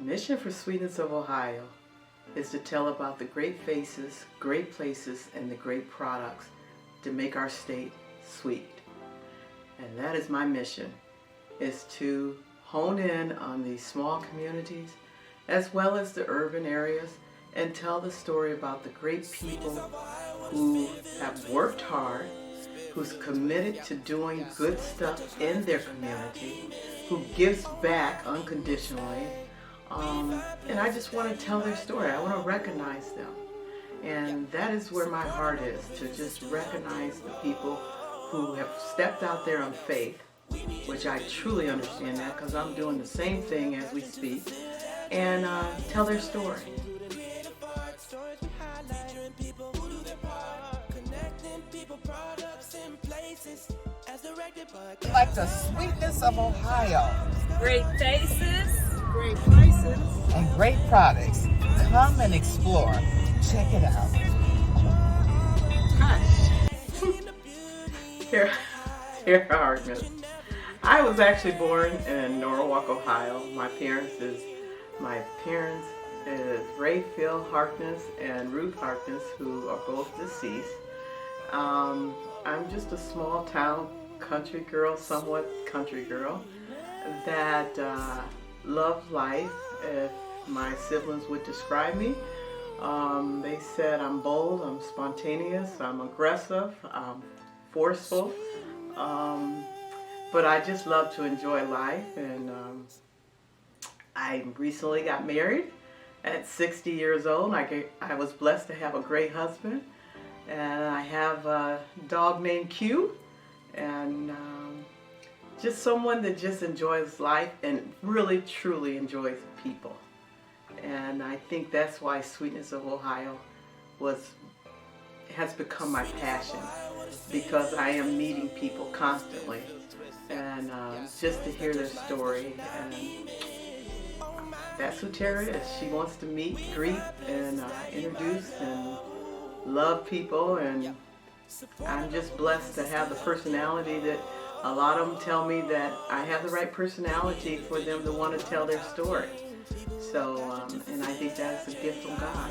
The mission for Sweetness of Ohio is to tell about the great faces, great places, and the great products to make our state sweet. And that is my mission, is to hone in on these small communities as well as the urban areas and tell the story about the great people who have worked hard, who's committed to doing good stuff in their community, who gives back unconditionally. And I just want to tell their story. I want to recognize them. And that is where my heart is, to just recognize the people who have stepped out there on faith, which I truly understand that because I'm doing the same thing as we speak, and tell their story. Like the sweetness of Ohio. Great faces, great places, and great products. Come and explore. Check it out. Here Harkness. I was actually born in Norwalk, Ohio. My parents is Ray Phil Harkness and Ruth Harkness, who are both deceased. I'm just a small town country girl, somewhat country girl, that loved life, if my siblings would describe me. They said I'm bold, I'm spontaneous, I'm aggressive, I'm forceful, but I just love to enjoy life. And I recently got married at 60 years old. I was blessed to have a great husband, and I have a dog named Q, and just someone that just enjoys life and really truly enjoys people. And I think that's why Sweetness of Ohio has become my passion, because I am meeting people constantly, and just to hear their story. And that's who Tara is. She wants to meet, greet, and introduce and love people, and I'm just blessed to have the personality that a lot of them tell me that I have the right personality for them to want to tell their story. So, and I think that's a gift from God.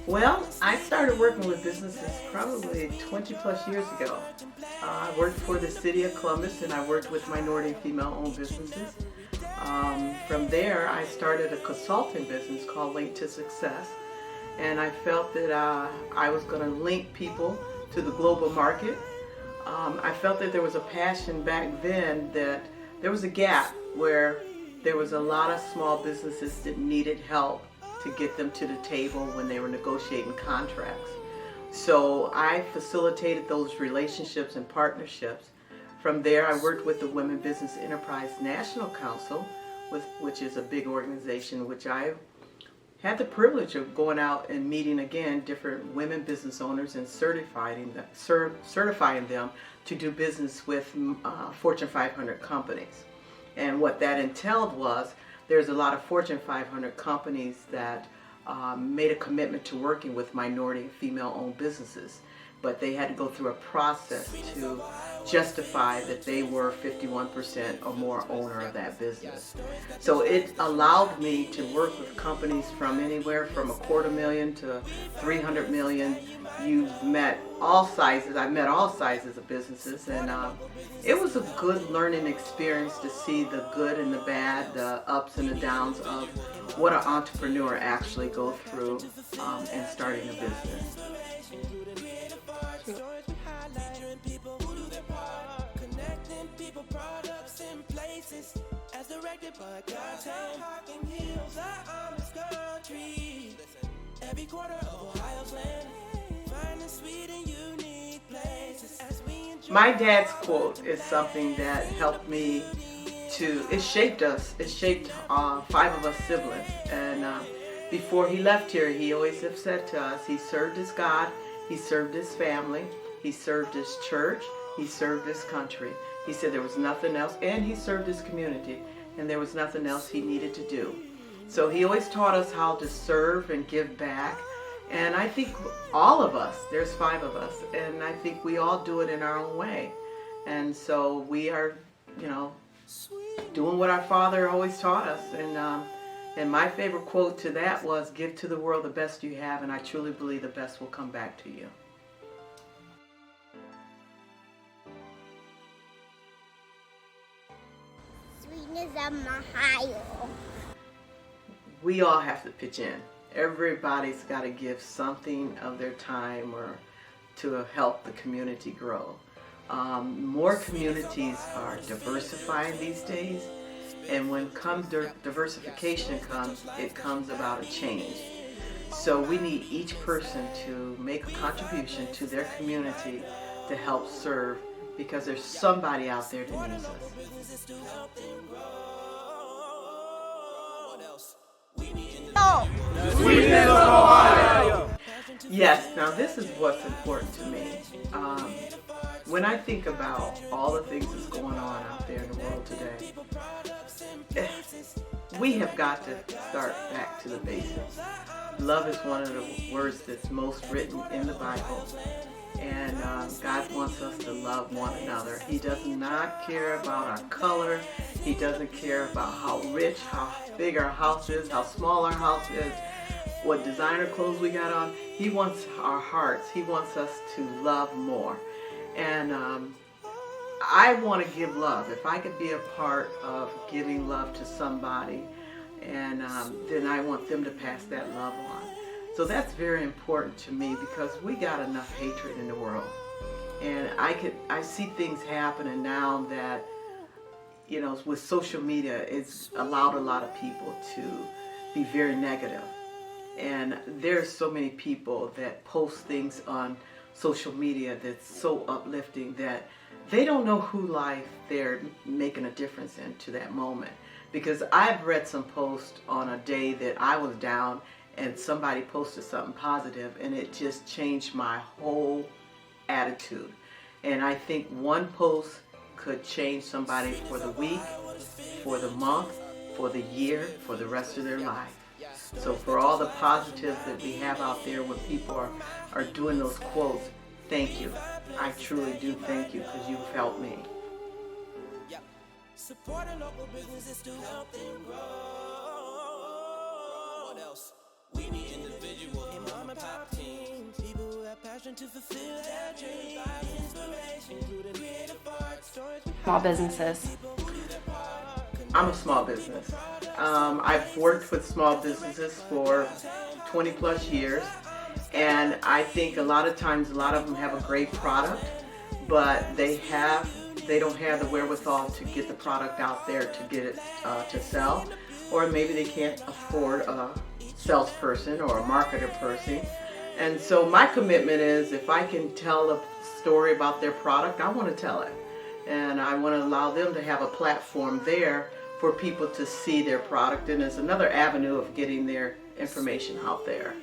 Well, I started working with businesses probably 20 plus years ago. I worked for the city of Columbus, and I worked with minority and female-owned businesses. From there, I started a consulting business called Link to Success, and I felt that I was going to link people to the global market. I felt that there was a passion back then, that there was a gap where there was a lot of small businesses that needed help to get them to the table when they were negotiating contracts. So I facilitated those relationships and partnerships. From there, I worked with the Women Business Enterprise National Council, which is a big organization, which I had the privilege of going out and meeting again different women business owners and certifying them to do business with Fortune 500 companies. And what that entailed was, there's a lot of Fortune 500 companies that made a commitment to working with minority and female-owned businesses, but they had to go through a process to justify that they were 51% or more owner of that business. So it allowed me to work with companies from anywhere from $250,000 to $300 million. You've met all sizes. I've met all sizes of businesses, and it was a good learning experience to see the good and the bad, the ups and the downs of what an entrepreneur actually goes through in starting a business. My dad's quote is something that helped me it shaped us. It shaped 5 of us siblings. And before he left here, he always have said to us, he served his God, he served his family, he served his church, he served his country. He said there was nothing else, and he served his community, and there was nothing else he needed to do. So he always taught us how to serve and give back. And I think all of us, there's 5 of us, and I think we all do it in our own way. And so we are, doing what our Father always taught us. And my favorite quote to that was, "Give to the world the best you have, and I truly believe the best will come back to you." Sweetness of Ohio. We all have to pitch in. Everybody's got to give something of their time or to help the community grow. More communities are diversifying these days, and when diversification comes, it comes about a change. So we need each person to make a contribution to their community to help serve, because there's somebody out there that needs us. Sweetness of Ohio! Yes, now this is what's important to me. When I think about all the things that's going on out there in the world today, we have got to start back to the basics. Love is one of the words that's most written in the Bible. And God wants us to love one another. He does not care about our color. He doesn't care about how rich, how big our house is, how small our house is, what designer clothes we got on. He wants our hearts. He wants us to love more. And I want to give love. If I could be a part of giving love to somebody, and then I want them to pass that love on. So that's very important to me, because we got enough hatred in the world. And I see things happening now that, with social media, it's allowed a lot of people to be very negative. And there's so many people that post things on social media that's so uplifting that they don't know who life they're making a difference in to that moment. Because I've read some posts on a day that I was down and somebody posted something positive, and it just changed my whole attitude. And I think one post could change somebody for the week, for the month, for the year, for the rest of their life. So for all the positives that we have out there when people are doing those quotes, thank you. I truly do thank you, because you've helped me. Supporting local businesses to help them grow. What else? We need individuals and mom and pop teams, people who have passion to fulfill their dreams. By inspiration, including creative art, stories. Small businesses. I'm a small business. I've worked with small businesses for 20 plus years, and I think a lot of times a lot of them have a great product, but they don't have the wherewithal to get the product out there to get it to sell, or maybe they can't afford a salesperson or a marketer person. And so my commitment is, if I can tell a story about their product, I want to tell it. And I want to allow them to have a platform there for people to see their product, and it's another avenue of getting their information out there.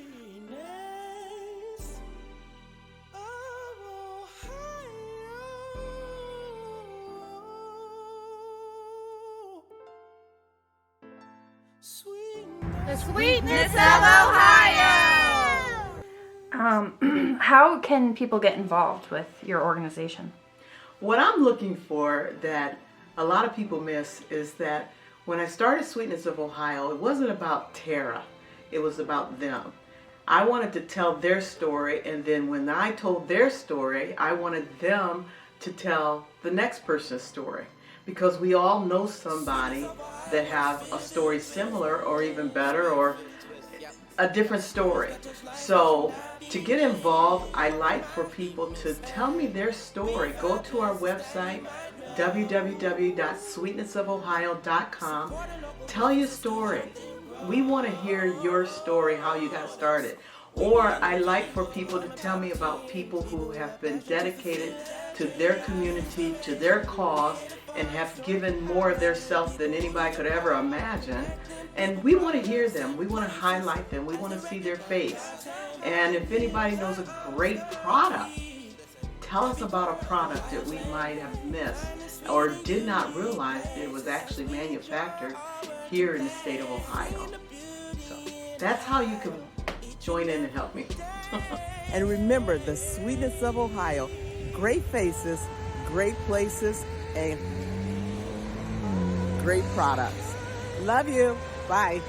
The sweetness of Ohio! How can people get involved with your organization? What I'm looking for that a lot of people miss is that when I started Sweetness of Ohio, it wasn't about Tara. It was about them. I wanted to tell their story, and then when I told their story, I wanted them to tell the next person's story. Because we all know somebody that have a story similar or even better or a different story. So to get involved, I like for people to tell me their story. Go to our website, www.sweetnessofohio.com. Tell your story. We want to hear your story, how you got started. Or I like for people to tell me about people who have been dedicated to their community, to their cause, and have given more of their self than anybody could ever imagine. And we want to hear them. We want to highlight them. We want to see their face. And if anybody knows a great product, tell us about a product that we might have missed or did not realize that it was actually manufactured here in the state of Ohio. So that's how you can join in and help me. And remember, the sweetness of Ohio, great faces, great places, and great products. Love you. Bye.